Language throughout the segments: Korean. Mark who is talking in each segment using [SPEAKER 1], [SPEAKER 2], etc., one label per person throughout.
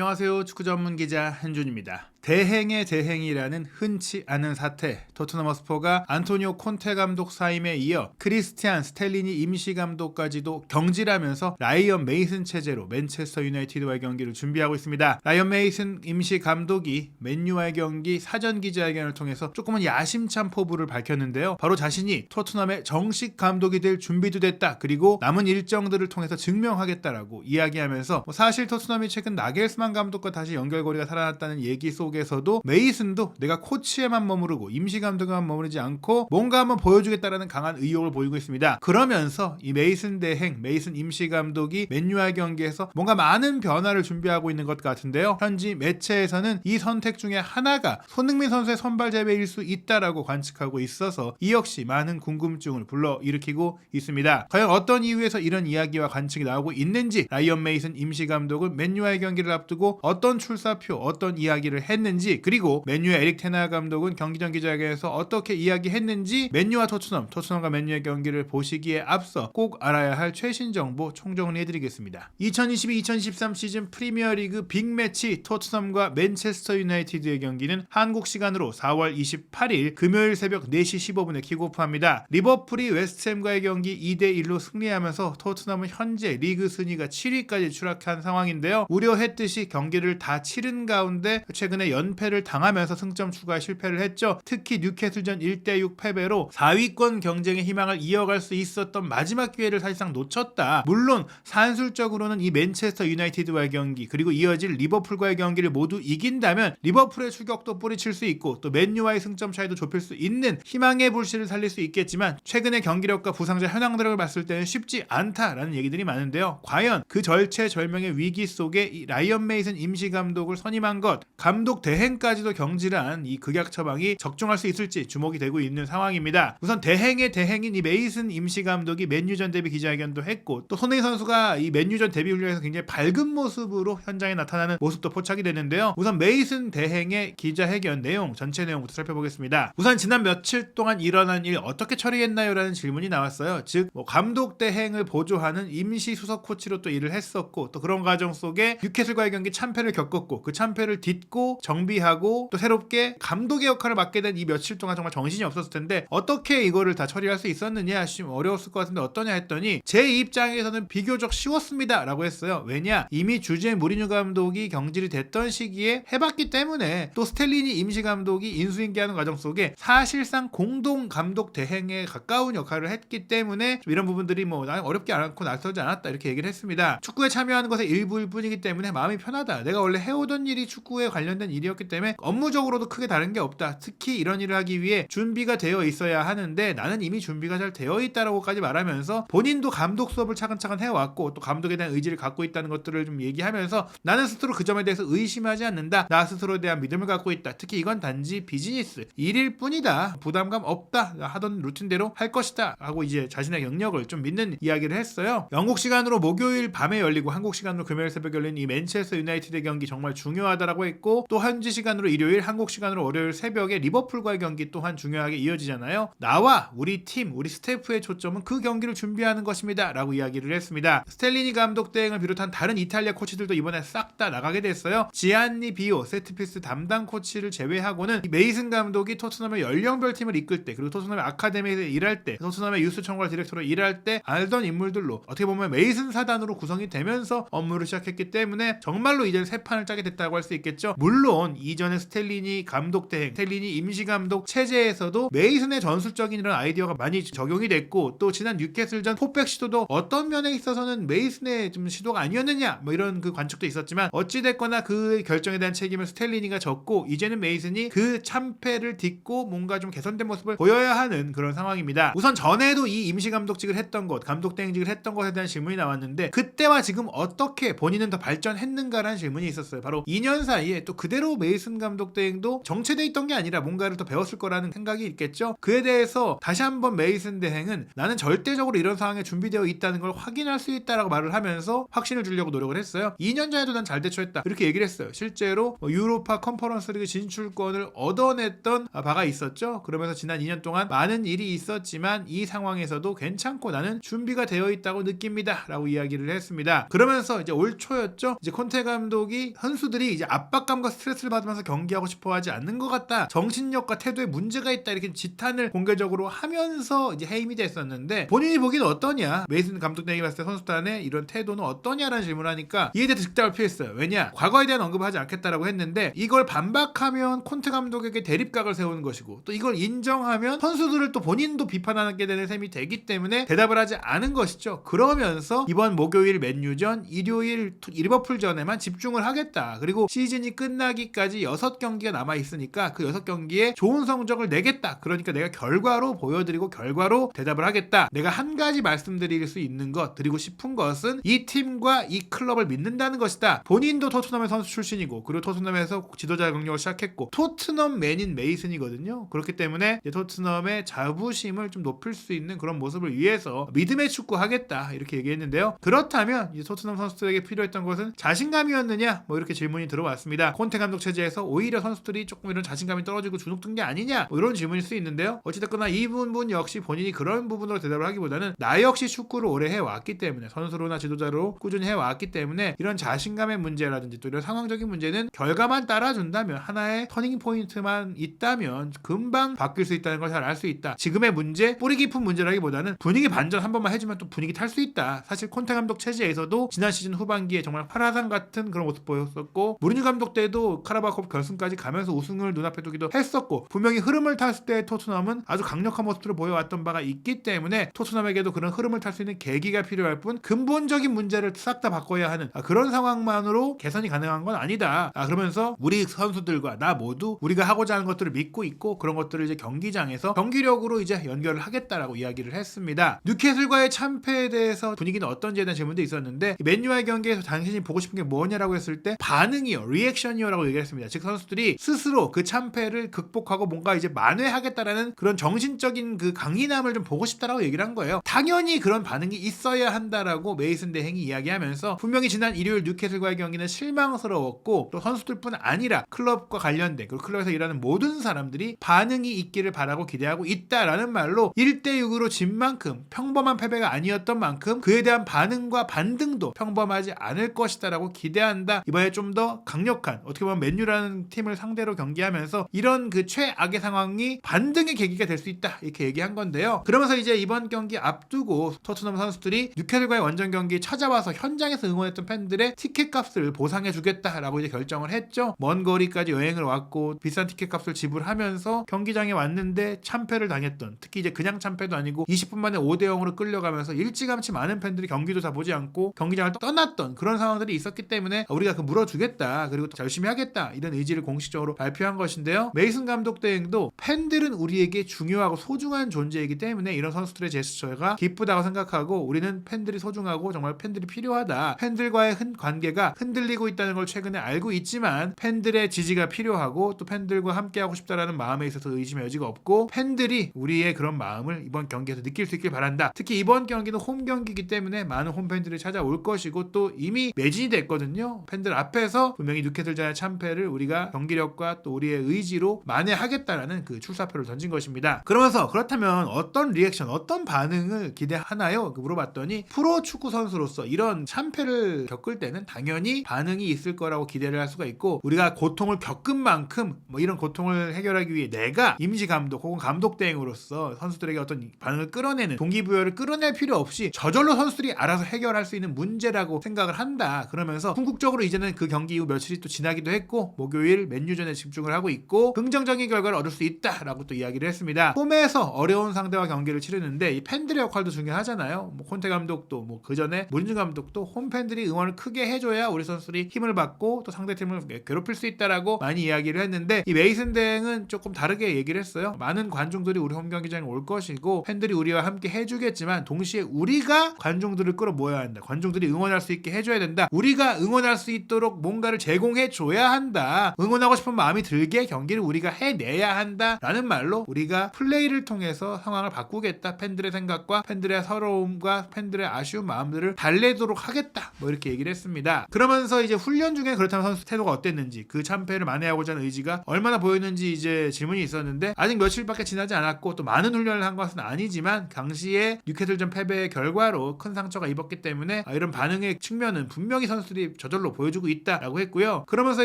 [SPEAKER 1] 안녕하세요. 축구 전문 기자 한준입니다. 대행의 대행이라는 흔치 않은 사태. 토트넘 허스퍼가 안토니오 콘테 감독 사임에 이어 크리스티안 스텔리니 임시 감독까지도 경질하면서 라이언 메이슨 체제로 맨체스터 유나이티드와의 경기를 준비하고 있습니다. 라이언 메이슨 임시 감독이 맨유와의 경기 사전 기자회견을 통해서 조금은 야심찬 포부를 밝혔는데요. 바로 자신이 토트넘의 정식 감독이 될 준비도 됐다. 그리고 남은 일정들을 통해서 증명하겠다라고 이야기하면서 사실 토트넘이 최근 나겔스만 감독과 다시 연결고리가 살아났다는 얘기 속에서도 메이슨도 내가 코치에만 머무르고 임시 감독에만 머무르지 않고 뭔가 한번 보여주겠다라는 강한 의욕을 보이고 있습니다. 그러면서 이 메이슨 대행, 메이슨 임시 감독이 맨유와의 경기에서 뭔가 많은 변화를 준비하고 있는 것 같은데요. 현지 매체에서는 이 선택 중에 하나가 손흥민 선수의 선발 재배일 수 있다라고 관측하고 있어서 이 역시 많은 궁금증을 불러일으키고 있습니다. 과연 어떤 이유에서 이런 이야기와 관측이 나오고 있는지, 라이언 메이슨 임시 감독은 맨유와의 경기를 앞두고 어떤 출사표, 어떤 이야기를 했는지, 그리고 맨유의 에릭 테나 감독은 경기 전 기자회견에서 어떻게 이야기했는지, 맨유와 토트넘과 맨유의 경기를 보시기에 앞서 꼭 알아야 할 최신 정보 총정리해드리겠습니다. 2022-2023 시즌 프리미어리그 빅매치 토트넘과 맨체스터 유나이티드의 경기는 한국 시간으로 4월 28일 금요일 새벽 4시 15분에 킥오프합니다. 리버풀이 웨스트햄과의 경기 2대1로 승리하면서 토트넘은 현재 리그 순위가 7위까지 추락한 상황인데요. 우려했듯이 경기를 다 치른 가운데 최근에 연패를 당하면서 승점 추가에 실패를 했죠. 특히 뉴캐슬전 1대6 패배로 4위권 경쟁의 희망을 이어갈 수 있었던 마지막 기회를 사실상 놓쳤다. 물론 산술적으로는 이 맨체스터 유나이티드와의 경기, 그리고 이어질 리버풀과의 경기를 모두 이긴다면 리버풀의 추격도 뿌리칠 수 있고 또 맨유와의 승점 차이도 좁힐 수 있는 희망의 불씨를 살릴 수 있겠지만, 최근의 경기력과 부상자 현황들을 봤을 때는 쉽지 않다라는 얘기들이 많은데요. 과연 그 절체절명의 위기 속에 이 라이언 메이슨 임시 감독을 선임한 것, 감독 대행까지도 경질한 이 극약 처방이 적중할 수 있을지 주목이 되고 있는 상황입니다. 우선 대행의 대행인 이 메이슨 임시 감독이 맨유전 데뷔 기자회견도 했고, 또 손흥민 선수가 이 맨유전 데뷔 훈련에서 굉장히 밝은 모습으로 현장에 나타나는 모습도 포착이 되는데요. 우선 메이슨 대행의 기자회견 내용, 전체 내용부터 살펴보겠습니다. 우선 지난 며칠 동안 일어난 일 어떻게 처리했나요? 라는 질문이 나왔어요. 즉 감독 대행을 보조하는 임시 수석 코치로 또 일을 했었고, 또 그런 과정 속에 뉴캐슬과의 경기 참패를 겪었고, 그 참패를 딛고 정비하고 또 새롭게 감독의 역할을 맡게 된 이 며칠 동안 정말 정신이 없었을 텐데 어떻게 이거를 다 처리할 수 있었느냐, 좀 어려웠을 것 같은데 어떠냐 했더니 제 입장에서는 비교적 쉬웠습니다 라고 했어요. 왜냐, 이미 주제 무리뉴 감독이 경질이 됐던 시기에 해봤기 때문에, 또 스텔리니 임시 감독이 인수인계하는 과정 속에 사실상 공동 감독 대행에 가까운 역할을 했기 때문에 이런 부분들이 난 어렵지 않고 낯설지 않았다 이렇게 얘기를 했습니다. 축구에 참여하는 것의 일부일 뿐이기 때문에 마음이 편하다. 내가 원래 해오던 일이 축구에 관련된 일이었기 때문에 업무적으로도 크게 다른 게 없다. 특히 이런 일을 하기 위해 준비가 되어 있어야 하는데 나는 이미 준비가 잘 되어 있다라고까지 말하면서 본인도 감독 수업을 차근차근 해왔고 또 감독에 대한 의지를 갖고 있다는 것들을 좀 얘기하면서 나는 스스로 그 점에 대해서 의심하지 않는다. 나 스스로에 대한 믿음을 갖고 있다. 특히 이건 단지 비즈니스 일일 뿐이다. 부담감 없다. 하던 루틴대로 할 것이다. 하고 이제 자신의 영역을 좀 믿는 이야기를 했어요. 영국 시간으로 목요일 밤에 열리고 한국 시간으로 금요일 새벽에 열린 이 맨체스터 유나이티드 경기 정말 중요하다라고 했고, 또 현지 시간으로 일요일, 한국 시간으로 월요일 새벽에 리버풀과의 경기 또한 중요하게 이어지잖아요. 나와 우리 팀, 우리 스태프의 초점은 그 경기를 준비하는 것입니다 라고 이야기를 했습니다. 스텔리니 감독 대행을 비롯한 다른 이탈리아 코치들도 이번에 싹 다 나가게 됐어요. 지안니 비오 세트피스 담당 코치를 제외하고는 메이슨 감독이 토트넘의 연령별 팀을 이끌 때, 그리고 토트넘의 아카데미에서 일할 때, 토트넘의 유스 총괄 디렉터로 일할 때 알던 인물들로 어떻게 보면 메이슨 사단으로 구성이 되면서 업무를 시작했기 때문에 정말로 이제 새 판을 짜게 됐다고 할 수 있겠죠. 물론 이전에 스텔리니 감독 대행, 스텔리니 임시 감독 체제에서도 메이슨의 전술적인 이런 아이디어가 많이 적용이 됐고, 또 지난 뉴캐슬전 포백 시도도 어떤 면에 있어서는 메이슨의 좀 시도가 아니었느냐 이런 그 관측도 있었지만, 어찌됐거나 그 결정에 대한 책임을 스텔리니가 졌고 이제는 메이슨이 그 참패를 딛고 뭔가 좀 개선된 모습을 보여야 하는 그런 상황입니다. 우선 전에도 이 임시 감독직을 했던 것, 감독 대행직을 했던 것에 대한 질문이 나왔는데 그때와 지금 어떻게 본인은 더 발전했는가라는 질문이 있었어요. 바로 2년 사이에 또 그대로 그대로 메이슨 감독 대행도 정체돼 있던 게 아니라 뭔가를 더 배웠을 거라는 생각이 있겠죠. 그에 대해서 다시 한번 메이슨 대행은 나는 절대적으로 이런 상황에 준비되어 있다는 걸 확인할 수 있다라고 말을 하면서 확신을 주려고 노력을 했어요. 2년 전에도 난 잘 대처했다 이렇게 얘기를 했어요. 실제로 유로파 컨퍼런스 리그 진출권을 얻어냈던 바가 있었죠. 그러면서 지난 2년 동안 많은 일이 있었지만 이 상황에서도 괜찮고 나는 준비가 되어 있다고 느낍니다 라고 이야기를 했습니다. 그러면서 이제 올 초였죠. 이제 콘테 감독이 선수들이 이제 압박감과 스트레스를 받으면서 경기하고 싶어 하지 않는 것 같다, 정신력과 태도에 문제가 있다, 이렇게 지탄을 공개적으로 하면서 이제 해임이 됐었는데, 본인이 보기엔 어떠냐, 메이슨 감독 대행이 봤을 때 선수단의 이런 태도는 어떠냐라는 질문을 하니까 이에 대해서 즉답을 피했어요. 왜냐, 과거에 대한 언급을 하지 않겠다라고 했는데 이걸 반박하면 콘테 감독에게 대립각을 세우는 것이고, 또 이걸 인정하면 선수들을 또 본인도 비판하게 되는 셈이 되기 때문에 대답을 하지 않은 것이죠. 그러면서 이번 목요일 맨유전, 일요일 리버풀전에만 집중을 하겠다, 그리고 시즌이 끝나기까지 6경기가 남아있으니까 그 6경기에 좋은 성적을 내겠다, 그러니까 내가 결과로 보여드리고 결과로 대답을 하겠다. 내가 한 가지 말씀드릴 수 있는 것, 드리고 싶은 것은 이 팀과 이 클럽을 믿는다는 것이다. 본인도 토트넘의 선수 출신이고, 그리고 토트넘에서 지도자 경력을 시작했고 토트넘 맨인 메이슨이거든요. 그렇기 때문에 토트넘의 자부심을 좀 높일 수 있는 그런 모습을 위해서 믿음의 축구 하겠다, 이렇게 얘기했는데요. 그렇다면 이제 토트넘 선수들에게 필요했던 것은 자신감이었느냐, 뭐 이렇게 질문이 들어왔습니다. 콘테 감독 체제에서 오히려 선수들이 조금 이런 자신감이 떨어지고 주눅든 게 아니냐, 뭐 이런 질문일 수 있는데요. 어찌됐거나 이 부분 역시 본인이 그런 부분으로 대답을 하기보다는 나 역시 축구를 오래 해왔기 때문에, 선수로나 지도자로 꾸준히 해왔기 때문에 이런 자신감의 문제라든지 또 이런 상황적인 문제는 결과만 따라준다면, 하나의 터닝 포인트만 있다면 금방 바뀔 수 있다는 걸 잘 알 수 있다. 지금의 문제, 뿌리 깊은 문제라기보다는 분위기 반전 한 번만 해주면 또 분위기 탈 수 있다. 사실 콘테 감독 체제에서도 지난 시즌 후반기에 정말 파라산 같은 그런 모습 보였었고, 무리뉴 감독 때도 카라바오컵 결승까지 가면서 우승을 눈앞에 두기도 했었고, 분명히 흐름을 탔을 때 토트넘은 아주 강력한 모습들을 보여왔던 바가 있기 때문에 토트넘에게도 그런 흐름을 탈 수 있는 계기가 필요할 뿐 근본적인 문제를 싹 다 바꿔야 하는 그런 상황만으로 개선이 가능한 건 아니다. 그러면서 우리 선수들과 나 모두 우리가 하고자 하는 것들을 믿고 있고, 그런 것들을 이제 경기장에서 경기력으로 이제 연결을 하겠다라고 이야기를 했습니다. 뉴캐슬과의 참패에 대해서 분위기는 어떤지에 대한 질문도 있었는데, 맨유와의 경기에서 당신이 보고 싶은 게 뭐냐라고 했을 때 반응이요, 리액션이요 라고 얘기를 했습니다. 즉 선수들이 스스로 그 참패를 극복하고 뭔가 이제 만회하겠다라는 그런 정신적인 그 강인함을 좀 보고 싶다라고 얘기를 한 거예요. 당연히 그런 반응이 있어야 한다라고 메이슨 대행이 이야기하면서, 분명히 지난 일요일 뉴캐슬과의 경기는 실망스러웠고, 또 선수들뿐 아니라 클럽과 관련된, 그리고 클럽에서 일하는 모든 사람들이 반응이 있기를 바라고 기대하고 있다라는 말로 1대6으로 진 만큼 평범한 패배가 아니었던 만큼 그에 대한 반응과 반등도 평범하지 않을 것이다 라고 기대한다. 이번에 좀 더 강력한, 어떻게 보면 맨유라는 팀을 상대로 경기하면서 이런 그 최악의 상황이 반등의 계기가 될 수 있다, 이렇게 얘기한 건데요. 그러면서 이제 이번 경기 앞두고 토트넘 선수들이 뉴캐슬과의 원정 경기 찾아와서 현장에서 응원했던 팬들의 티켓 값을 보상해 주겠다라고 이제 결정을 했죠. 먼 거리까지 여행을 왔고 비싼 티켓 값을 지불하면서 경기장에 왔는데 참패를 당했던, 특히 이제 그냥 참패도 아니고 20분 만에 5대0으로 끌려가면서 일찌감치 많은 팬들이 경기도 다 보지 않고 경기장을 떠났던 그런 상황들이 있었기 때문에 우리가 그 물어주겠다, 그리고 더 열심히 하겠다, 이런 의지를 공식적으로 발표한 것인데요. 메이슨 감독 대행도 팬들은 우리에게 중요하고 소중한 존재이기 때문에 이런 선수들의 제스처가 기쁘다고 생각하고, 우리는 팬들이 소중하고 정말 팬들이 필요하다, 팬들과의 관계가 흔들리고 있다는 걸 최근에 알고 있지만 팬들의 지지가 필요하고 또 팬들과 함께하고 싶다라는 마음에 있어서 의심의 여지가 없고, 팬들이 우리의 그런 마음을 이번 경기에서 느낄 수 있길 바란다. 특히 이번 경기는 홈 경기이기 때문에 많은 홈팬들이 찾아올 것이고, 또 이미 매진이 됐거든요. 팬들 앞에서 분명히 뉴캐슬전의 참패를 우리가 경기력과 또 우리의 의지로 만회하겠다라는 그 출사표를 던진 것입니다. 그러면서 그렇다면 어떤 리액션, 어떤 반응을 기대하나요? 물어봤더니, 프로 축구 선수로서 이런 참패를 겪을 때는 당연히 반응이 있을 거라고 기대를 할 수가 있고, 우리가 고통을 겪은 만큼 뭐 이런 고통을 해결하기 위해 내가 임시 감독 혹은 감독 대행으로서 선수들에게 어떤 반응을 끌어내는, 동기부여를 끌어낼 필요 없이 저절로 선수들이 알아서 해결할 수 있는 문제라고 생각을 한다. 그러면서 궁극적으로 이제는 그 경기 이후 며칠이 또 지나기도 했고 목요일 맨유전에 집중을 하고 있고 긍정적인 결과를 얻을 수 있다라고 또 이야기를 했습니다. 홈에서 어려운 상대와 경기를 치르는데 이 팬들의 역할도 중요하잖아요. 뭐 콘테 감독도 뭐 그 전에 무리뉴 감독도 홈 팬들이 응원을 크게 해줘야 우리 선수들이 힘을 받고 또 상대팀을 괴롭힐 수 있다라고 많이 이야기를 했는데, 이 메이슨 대행은 조금 다르게 얘기를 했어요. 많은 관중들이 우리 홈 경기장에 올 것이고 팬들이 우리와 함께 해주겠지만 동시에 우리가 관중들을 끌어모아야 한다. 관중들이 응원할 수 있게 해줘야 된다. 우리가 응원할 수 있도록 뭔가를 제공해 줘야 한다. 응원하고 싶은 마음이 들게 경기를 우리가 해내야 한다 라는 말로 우리가 플레이를 통해서 상황을 바꾸겠다. 팬들의 생각과 팬들의 서러움과 팬들의 아쉬운 마음들을 달래도록 하겠다. 뭐 이렇게 얘기를 했습니다. 그러면서 이제 훈련 중에 그렇다면 선수 태도가 어땠는지, 그 참패를 만회하고자 하는 의지가 얼마나 보였는지 이제 질문이 있었는데, 아직 며칠밖에 지나지 않았고 또 많은 훈련을 한 것은 아니지만 당시에 뉴캐슬전 패배의 결과로 큰 상처가 입었기 때문에 이런 반응의 측면은 분명히 선수들이 저절로 보여주고 있다라고 했고요. 그러면서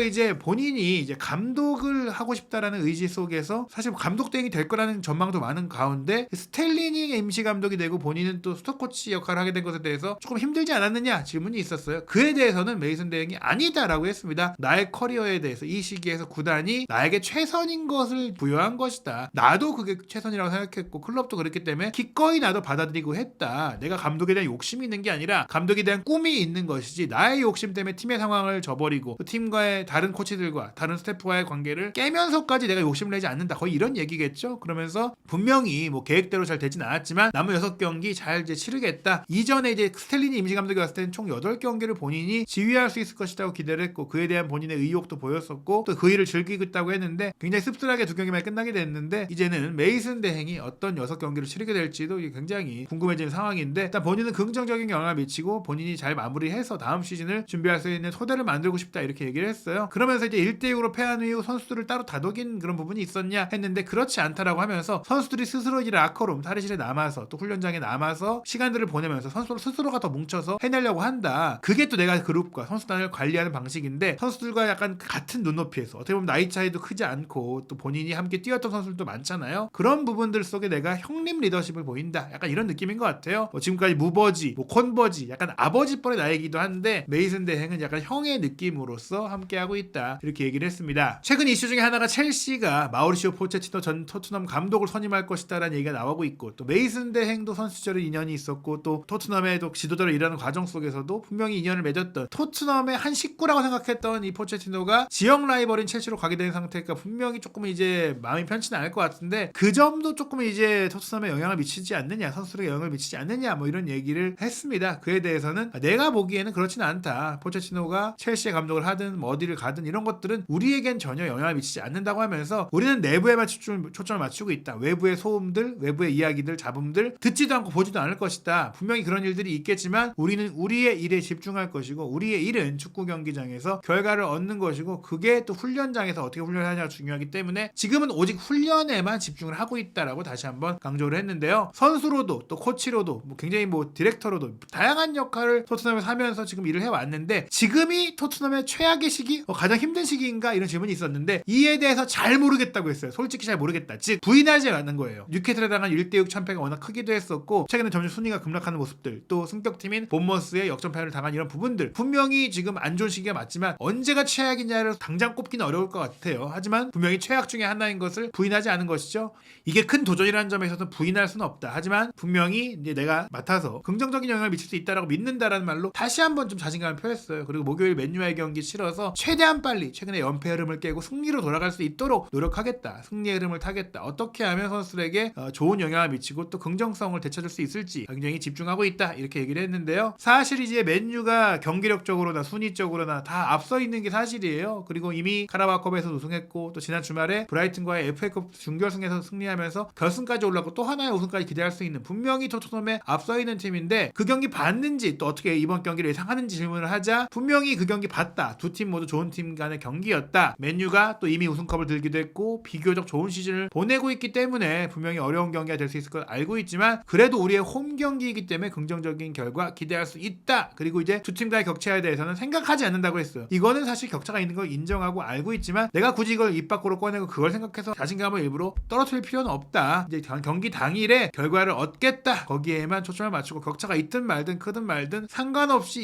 [SPEAKER 1] 이제 본인이 이제 감독을 하고 싶다라는 의지 속에서 사실 감독 대행이 될 거라는 전망도 많은 가운데 스텔리니 임시 감독이 되고 본인은 또 스토코치 역할을 하게 된 것에 대해서 조금 힘들지 않았느냐 질문이 있었어요. 그에 대해서는 메이슨 대행이 아니다라고 했습니다. 나의 커리어에 대해서 이 시기에서 구단이 나에게 최선인 것을 부여한 것이다. 나도 그게 최선이라고 생각했고 클럽도 그랬기 때문에 기꺼이 나도 받아들이고 했다. 내가 감독에 대한 욕심이 있는 게 아니라 감독에 대한 꿈이 있는 것이지 나의 욕심 때문에 팀의 상황을 저버리고 팀과의 다른 코치들과 다른 스태프와의 관계를 깨면서까지 내가 욕심을 내지 않는다. 거의 이런 얘기겠죠. 그러면서 분명히 뭐 계획대로 잘 되진 않았지만 남은 6경기 잘 이제 치르겠다. 이전에 이제 스텔리니 임시 감독이 왔을 때는 총 8경기를 본인이 지휘할 수 있을 것이라고 기대를 했고 그에 대한 본인의 의욕도 보였었고 또 그 일을 즐기겠다고 했는데 굉장히 씁쓸하게 2경기만 끝나게 됐는데 이제는 메이슨 대행이 어떤 6경기를 치르게 될지도 굉장히 궁금해지는 상황인데 일단 본인은 긍정적인 영향을 미치고 본인이 잘 마무리해서 다음 시즌을 준비할 수 있는 토대를 만들고 싶다 이렇게 얘기를 했어요. 그러면서 이제 1대6으로 패한 이후 선수들을 따로 다독인 그런 부분이 있었냐 했는데 그렇지 않다라고 하면서 선수들이 스스로 이 라커룸 탈의실에 남아서 또 훈련장에 남아서 시간들을 보내면서 선수 스스로가 더 뭉쳐서 해내려고 한다. 그게 또 내가 그룹과 선수단을 관리하는 방식인데 선수들과 약간 같은 눈높이에서 어떻게 보면 나이 차이도 크지 않고 또 본인이 함께 뛰었던 선수들도 많잖아요. 그런 부분들 속에 내가 형님 리더십을 보인다. 약간 이런 느낌인 것 같아요. 지금까지 무버지, 콘버지, 약간 아버지뻘의 나이기도 한데 메이슨 대행은 약간 형의 느낌으로서 함께하고 있다. 이렇게 얘기를 했습니다. 최근 이슈 중에 하나가 첼시가 마우리시오 포체티노 전 토트넘 감독을 선임할 것이다라는 얘기가 나오고 있고 또 메이슨 대행도 선수 시절에 인연이 있었고 또 토트넘의 또 지도자로 일하는 과정 속에서도 분명히 인연을 맺었던 토트넘의 한 식구라고 생각했던 이 포체티노가 지역 라이벌인 첼시로 가게 된 상태니까 분명히 조금 이제 마음이 편치는 않을 것 같은데 그 점도 조금 이제 토트넘에 영향을 미치지 않느냐, 선수들에게 영향을 미치지 않느냐 뭐 이런 얘기를 했습니다. 그에 대해서는 내가 보기에는 그렇지는 않다. 포체티노가 첼시의 감독을 하든 뭐 어디를 가든 이런 것들은 우리에겐 전혀 영향을 미치지 않는다고 하면서 우리는 내부에만 초점을 맞추고 있다. 외부의 소음들, 외부의 이야기들, 잡음들 듣지도 않고 보지도 않을 것이다. 분명히 그런 일들이 있겠지만 우리는 우리의 일에 집중할 것이고 우리의 일은 축구 경기장에서 결과를 얻는 것이고 그게 또 훈련장에서 어떻게 훈련하냐가 중요하기 때문에 지금은 오직 훈련에만 집중을 하고 있다라고 다시 한번 강조를 했는데요. 선수로도 또 코치로도 뭐 굉장히 뭐 디렉터로도 다양한 역할을 토트넘에서 하면서 지금 일을 해왔는데 지금이 토트넘의 최악의 시기? 가장 힘든 시기인가? 이런 질문이 있었는데 이에 대해서 잘 모르겠다고 했어요. 솔직히 잘 모르겠다. 즉 부인하지 않는 거예요. 뉴캐슬에 당한 1대6 참패가 워낙 크기도 했었고 최근에 점점 순위가 급락하는 모습들 또 승격팀인 본머스의 역전패를 당한 이런 부분들 분명히 지금 안 좋은 시기가 맞지만 언제가 최악이냐를 당장 꼽기는 어려울 것 같아요. 하지만 분명히 최악 중에 하나인 것을 부인하지 않은 것이죠. 이게 큰 도전이라는 점에 있어서 부인할 수는 없다. 하지만 분명히 이제 내가 맡아서 긍정적인 영향을 미칠 수 있다라고 믿는다라는 말로 다시 한번 좀 자신감을 표했어요. 그리고 목요일 맨유와의 경기 치러서 최대한 빨리 최근에 연패 흐름을 깨고 승리로 돌아갈 수 있도록 노력하겠다. 승리의 흐름을 타겠다. 어떻게 하면 선수들에게 좋은 영향을 미치고 또 긍정성을 되찾을 수 있을지 굉장히 집중하고 있다. 이렇게 얘기를 했는데요. 사실 이제 맨유가 경기력적으로나 순위적으로나 다 앞서 있는 게 사실이에요. 그리고 이미 카라바오컵에서 우승했고 또 지난 주말에 브라이튼과의 FA컵 준결승에서 승리하면서 결승까지 올랐고 또 하나의 우승까지 기대할 수 있는 분명히 토트넘에 앞서 있는 팀인데 그 경기 봤는지 또 어떻게 이번 경기를 예상하는지 질문을 하자 분명히 그 경기 봤다. 두 팀 모두 좋은 팀 간의 경기였다. 맨유가 또 이미 우승컵을 들기도 했고 비교적 좋은 시즌을 보내고 있기 때문에 분명히 어려운 경기가 될 수 있을 걸 알고 있지만 그래도 우리의 홈 경기이기 때문에 긍정적인 결과 기대할 수 있다. 그리고 이제 두 팀과의 격차에 대해서는 생각하지 않는다고 했어요. 이거는 사실 격차가 있는 걸 인정하고 알고 있지만 내가 굳이 이걸 입 밖으로 꺼내고 그걸 생각해서 자신감을 일부러 떨어뜨릴 필요는 없다. 이제 경기 당일에 결과를 얻겠다. 거기에만 초점을 맞추고 격차가 있든 말든 크든 말든 상관없이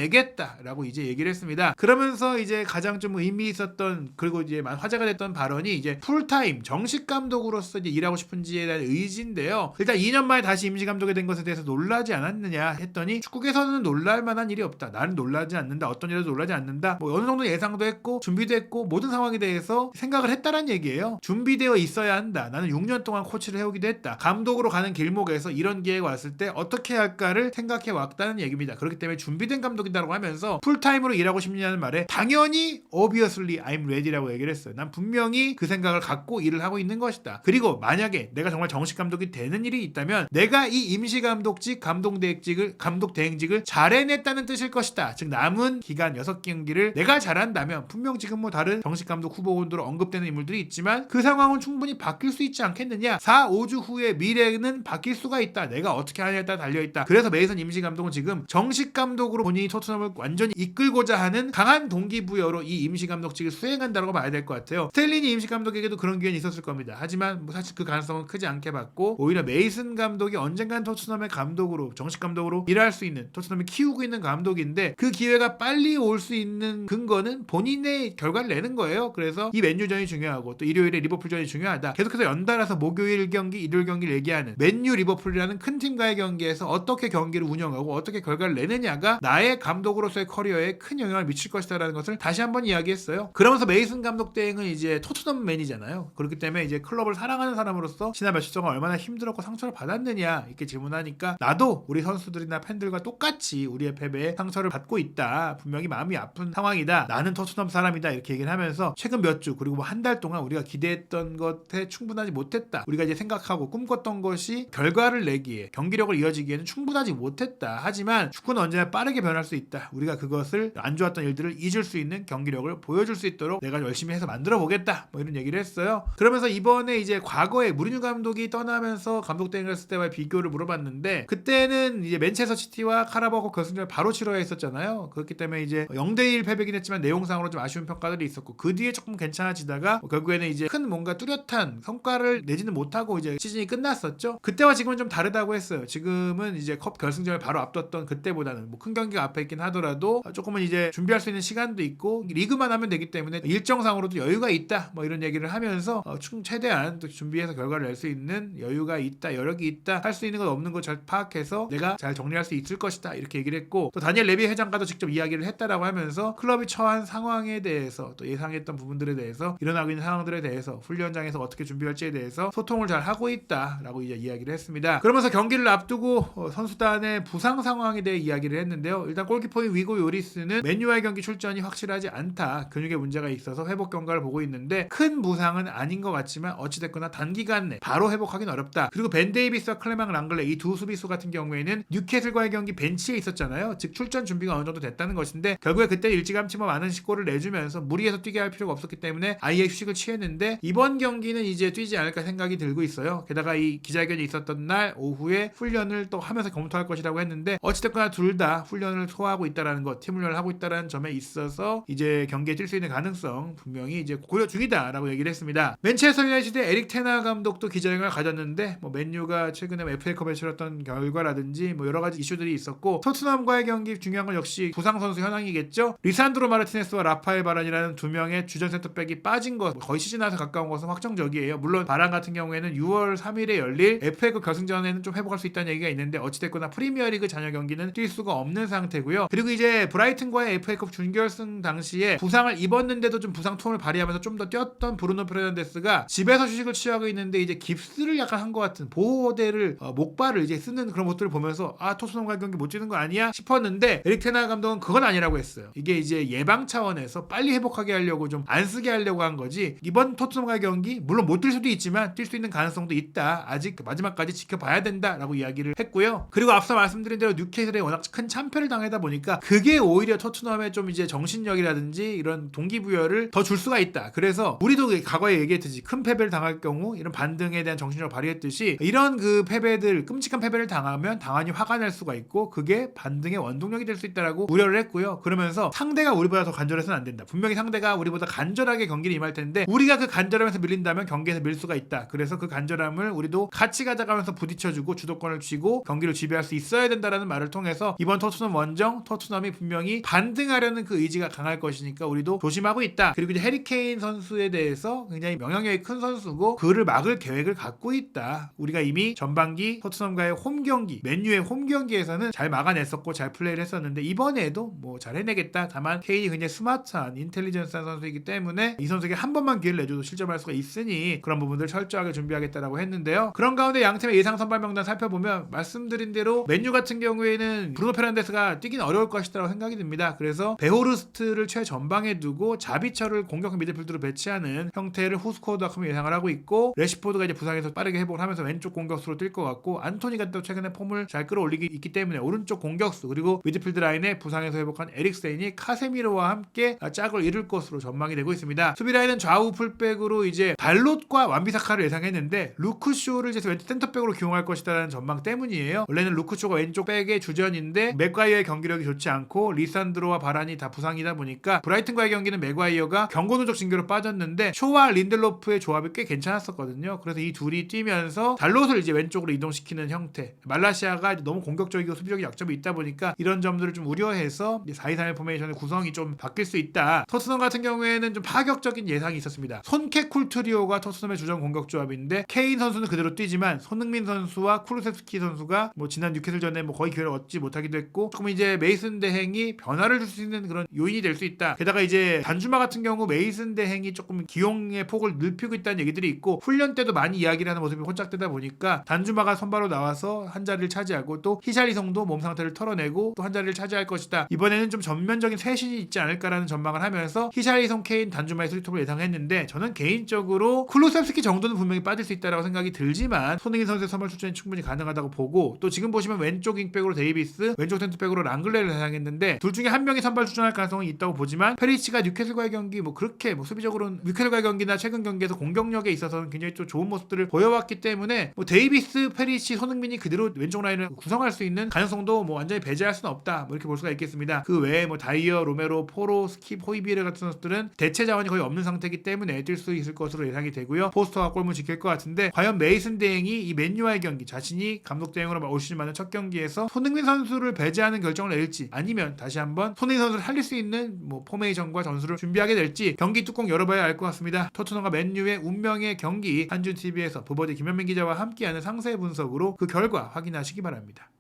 [SPEAKER 1] 이겨내겠다라고 이제 얘기를 했습니다. 그러면서 이제 가장 좀 의미 있었던 그리고 이제 화제가 됐던 발언이 이제 풀타임 정식 감독으로서 이제 일하고 싶은지에 대한 의지인데요. 일단 2년 만에 다시 임시 감독이 된 것에 대해서 놀라지 않았느냐 했더니 축구계에서는 놀랄 만한 일이 없다. 나는 놀라지 않는다. 어떤 일에도 놀라지 않는다. 뭐 어느 정도 예상도 했고 준비도 했고 모든 상황에 대해서 생각을 했다는 얘기예요. 준비되어 있어야 한다. 나는 6년 동안 코치를 해오기도 했다. 감독으로 가는 길목에서 이런 기회가 왔을 때 어떻게 할까를 생각해 왔다는 얘기입니다. 그렇기 때문에 준비된 감독이다라고 하면서 풀타임으로 일하고 싶냐는 말에 당연히 분명히 obviously I'm ready라고 얘기를 했어요. 난 분명히 그 생각을 갖고 일을 하고 있는 것이다. 그리고 만약에 내가 정말 정식 감독이 되는 일이 있다면 내가 이 임시 감독직, 감독 대행직을 잘 해냈다는 뜻일 것이다. 즉 남은 기간 6경기를 내가 잘한다면 분명 지금 뭐 다른 정식 감독 후보군으로 언급되는 인물들이 있지만 그 상황은 충분히 바뀔 수 있지 않겠느냐. 4, 5주 후에 미래는 바뀔 수가 있다. 내가 어떻게 하느냐에 따라 달려있다. 그래서 메이슨 임시 감독은 지금 정식 감독으로 본인이 토트넘을 완전히 이끌고자 하는 강한 동기부여로 이 임시 감독직을 수행한다고 봐야 될 것 같아요. 스텔리니 임시 감독에게도 그런 기회는 있었을 겁니다. 하지만 뭐 사실 그 가능성은 크지 않게 봤고 오히려 메이슨 감독이 언젠간 토트넘의 감독으로 정식 감독으로 일할 수 있는 토트넘이 키우고 있는 감독인데 그 기회가 빨리 올 수 있는 근거는 본인의 결과를 내는 거예요. 그래서 이 맨유전이 중요하고 또 일요일에 리버풀전이 중요하다. 계속해서 연달아서 목요일 경기, 일요일 경기를 얘기하는 맨유 리버풀이라는 큰 팀과의 경기에서 어떻게 경기를 운영하고 어떻게 결과를 내느냐가 나의 감독으로서의 커리어에 큰 영향을 미칠 것이다라는 것을 다시 한번 이야기했어요. 그러면서 메이슨 감독 대행은 이제 토트넘맨이잖아요. 그렇기 때문에 이제 클럽을 사랑하는 사람으로서 지난 며칠 동안 얼마나 힘들었고 상처를 받았느냐 이렇게 질문하니까 나도 우리 선수들이나 팬들과 똑같이 우리의 패배에 상처를 받고 있다. 분명히 마음이 아픈 상황이다. 나는 토트넘 사람이다. 이렇게 얘기를 하면서 최근 몇 주 그리고 뭐 한 달 동안 우리가 기대했던 것에 충분하지 못했다. 우리가 이제 생각하고 꿈꿨던 것이 결과를 내기에 경기력을 이어지기에는 충분하지 못했다. 하지만 축구는 언제나 빠르게 변할 수 있다. 우리가 그것을 안 좋았던 일들을 잊을 수 있는 경기력을 보여줄 수 있도록 내가 열심히 해서 만들어 보겠다. 뭐 이런 얘기를 했어요. 그러면서 이번에 이제 과거에 무리뉴 감독이 떠나면서 감독 대행을 했을 때와의 비교를 물어봤는데 그때는 이제 맨체스터 시티와 카라바오 결승전을 바로 치러야 했었잖아요. 그렇기 때문에 이제 0대1 패배긴 했지만 내용상으로 좀 아쉬운 평가들이 있었고 그 뒤에 조금 괜찮아지다가 결국에는 이제 큰 뭔가 뚜렷한 성과를 내지는 못하고 이제 시즌이 끝났었죠. 그때와 지금은 좀 다르다고 했어요. 지금은 이제 컵 결승전을 바로 앞뒀던 그때보다는 뭐 큰 경기가 앞에 있긴 하더라도 조금은 이제 준비할 수 있는 시간도 있고 리그만 하면 되기 때문에 일정상으로도 여유가 있다. 뭐 이런 얘기를 하면서 최대한 또 준비해서 결과를 낼 수 있는 여유가 있다, 여력이 있다, 할 수 있는 것 없는 것 잘 파악해서 내가 잘 정리할 수 있을 것이다. 이렇게 얘기를 했고 또 다니엘 레비 회장과도 직접 이야기를 했다라고 하면서 클럽이 처한 상황에 대해서 또 예상했던 부분들에 대해서 일어나고 있는 상황들에 대해서 훈련장에서 어떻게 준비할지에 대해서 소통을 잘 하고 있다라고 이제 이야기를 했습니다. 그러면서 경기를 앞두고 선수단의 부상 상황에 대해 이야기를 했는데요. 일단 골키퍼인 위고 요리스는 맨유와의 경기 출전이 확실하지 않다. 근육에 문제가 있어서 회복 경과를 보고 있는데 큰 부상은 아닌 것 같지만 어찌됐거나 단기간 내 바로 회복하기는 어렵다. 그리고 벤 데이비스와 클레망 랑글레 이 두 수비수 같은 경우에는 뉴캐슬과의 경기 벤치에 있었잖아요. 즉 출전 준비가 어느 정도 됐다는 것인데 결국에 그때 일찌감치 많은 골을 내주면서 무리해서 뛰게 할 필요가 없었기 때문에 아예 휴식을 취했는데 이번 경기는 이제 뛰지 않을까 생각이 들고 있어요. 게다가 이 기자회견이 있었던 날 오후에 훈련을 또 하면서 검토할 것이라고 했는데 어찌됐거나 둘 다 훈련을 소화하고 있다라는 것, 팀 훈련을 하고 있다라는 점에 있어서 이제 경기에 뛸 수 있는 가능성 분명히 이제 고려 중이다라고 얘기를 했습니다. 맨체스터 유나이티드의 에릭 테나 감독도 기자회견을 가졌는데 뭐 맨유가 최근에 FA컵에 치렀던 결과라든지 뭐 여러 가지 이슈들이 있었고 토트넘과의 경기 중요한 건 역시 부상 선수 현황이겠죠. 리산드로 마르티네스와 라파엘 바란이라는 두 명의 주전 센터백이 빠진 것 거의 시즌 나서 가까운 것은 확정적이에요. 물론 바란 같은 경우에는 6월 3일에 열릴 FA컵 결승전에는 좀 회복할 수 있다는 얘기가 있는데 어찌됐거나 프리미어리그 잔여 경기는 뛸 수가 없는 상태고요. 그리고 이제 브라이튼과의 FA컵 준결승 당시에 부상을 입었는데도 좀 부상 폼을 발휘하면서 좀 더 뛰었던 브루노 페르난데스가 집에서 휴식을 취하고 있는데 이제 깁스를 약간 한 것 같은 보호대를 목발을 이제 쓰는 그런 것들을 보면서 토트넘과의 경기 못 뛰는 거 아니야 싶었는데 에릭 테나 감독은 그건 아니라고 했어요. 이게 이제 예방 차원에서 빨리 회복하게 하려고 좀 안 쓰게 하려고 한 거지 이번 토트넘과의 경기 물론 못 뛸 수도 있지만 뛸 수 있는 가능성도 있다. 아직 마지막까지 지켜봐야 된다라고 이야기를 했고요. 그리고 앞서 말씀드린 대로 뉴캐슬에 워낙 큰 참패를 당하다 보니까 그게 오히려 토트넘의 좀 이제 정신력이라든지 이런 동기부여를 더 줄 수가 있다. 그래서 우리도 과거에 얘기했듯이 큰 패배를 당할 경우 이런 반등에 대한 정신력을 발휘했듯이 이런 그 패배들 끔찍한 패배를 당하면 당연히 화가 날 수가 있고 그게 반등의 원동력이 될 수 있다라고 우려를 했고요. 그러면서 상대가 우리보다 더 간절해서는 안 된다. 분명히 상대가 우리보다 간절하게 경기를 임할 텐데 우리가 그 간절함에서 밀린다면 경기에서 밀 수가 있다. 그래서 그 간절함을 우리도 같이 가져가면서 부딪혀주고 주도권을 쥐고 경기를 지배할 수 있어야 된다라는 말을 통해서 이번 토트넘 원정 토트넘이 분명히 반등하려는 그 의지가 강할 것이니까 우리도 조심하고 있다. 그리고 이제 해리 케인 선수에 대해서 굉장히 영향력이 큰 선수고 그를 막을 계획을 갖고 있다. 우리가 이미 전반기 토트넘과의 홈 경기 맨유의 홈 경기에서는 잘 막아냈었고 잘 플레이를 했었는데 이번에도 뭐 잘 해내겠다. 다만 케인이 굉장히 스마트한 인텔리전스한 선수이기 때문에 이 선수에게 한 번만 기회를 내줘도 실점할 수가 있으니 그런 부분들 철저하게 준비하겠다라고 했는데요. 그런 가운데 양 팀의 예상 선발 명단 살펴보면 말씀드린 대로 맨유 같은 경우에는 브루노 페르난데스가 뛰긴 어려울 것이라고 생각이 듭니다. 그래서 베호르스트를 최전방에 두고 자비처를 공격형 미드필드로 배치하는 형태를 후스코어드닷컴이 예상을 하고 있고, 레시포드가 이제 부상에서 빠르게 회복을 하면서 왼쪽 공격수로 뛸 것 같고, 안토니가 또 최근에 폼을 잘 끌어올리기 있기 때문에 오른쪽 공격수 그리고 미드필드 라인에 부상에서 회복한 에릭세인이 카세미로와 함께 짝을 이룰 것으로 전망이 되고 있습니다. 수비 라인은 좌우 풀백으로 이제 달롯과 완비사카를 예상했는데 루크쇼를 이제 왼쪽 센터백으로 기용할 것이다라는 전망 때문이에요. 원래는 루크쇼가 왼쪽 백의 주전인데 맥과이어의 경기력이 좋지 않고 리산드로와 바란이 다 부상이다 보니까 브라이튼과의 경기는 맥과이어가 경고 누적 징계로 빠졌는데 쇼와 린델로프의 조합이 꽤 괜찮았었거든요. 그래서 이 둘이 뛰면서 달롯을 이제 왼쪽으로 이동시키는 형태. 말라시아가 너무 공격적이고 수비적인 약점이 있다 보니까 이런 점들을 좀 우려해서 4-2-3-1 포메이션의 구성이 좀 바뀔 수 있다. 토트넘 같은 경우에는 좀 파격적인 예상이 있었습니다. 손케 쿨트리오가 토트넘의 주전 공격 조합인데 케인 선수는 그대로 뛰지만 손흥민 선수와 쿠루세스키 선수가 뭐 지난 뉴캐슬전에 뭐 거의 기회를 얻지 못하기도 했고, 조금 이제 메이슨 대행이 변화를 줄 수 있는 그런 요인이 될 수 있다. 게다가 이제 단주마 같은 경우 메이슨 대행이 조금 기용의 폭을 넓히고 있다는 얘기들이 있고, 훈련 때도 많이 이야기를 하는 모습이 혼짝되다 보니까 단주마가 선발로 나와서 한 자리를 차지하고 또 히샬리송도 몸 상태를 털어내고 또 한 자리를 차지할 것이다. 이번에는 좀 전면적인 쇄신이 있지 않을까라는 전망을 하면서 히샬리송, 케인, 단주마의 수리톱을 예상했는데, 저는 개인적으로 클루셉스키 정도는 분명히 빠질 수 있다라고 생각이 들지만 손흥민 선수의 선발 출전이 충분히 가능하다고 보고, 또 지금 보시면 왼쪽 윙백으로 데이비스, 왼쪽 센터백으로 랑글레를 예상했는데 둘 중에 한 명이 선발 출전할 가능성이 있다고 보지만, 페리시가 뉴캐슬과의 경기 뭐 그렇게 뭐 수비적으로는 뉴캐슬과의 경기나 최근 경기에서 공격력에 있어서는 굉장히 또 좋은 모습들을 보여왔기 때문에 뭐 데이비스, 페리시, 손흥민이 그대로 왼쪽 라인을 구성할 수 있는 가능성도 뭐 완전히 배제할 수는 없다, 뭐 이렇게 볼 수가 있겠습니다. 그 외에 뭐 다이어, 로메로, 포로, 스킵, 호이비에르 같은 선수들은 대체 자원이 거의 없는 상태이기 때문에 뛸 수 있을 것으로 예상이 되고요. 포스터가 골문 지킬 것 같은데, 과연 메이슨 대행이 이 맨유와의 경기, 자신이 감독 대행으로 올 시즌 맞는 첫 경기에서 손흥민 선수를 배제하는 결정을 내릴지, 아니면 다시 한번 손흥민 선수를 살릴 수 있는 뭐 포메이션과 전술을 준비하게 될지 경기 뚜껑 열어봐야 알 것 같습니다. 토트넘과 맨유의 운명의 경기, 한준TV에서 부버디 김현민 기자와 함께하는 상세 분석으로 그 결과 확인하시기 바랍니다.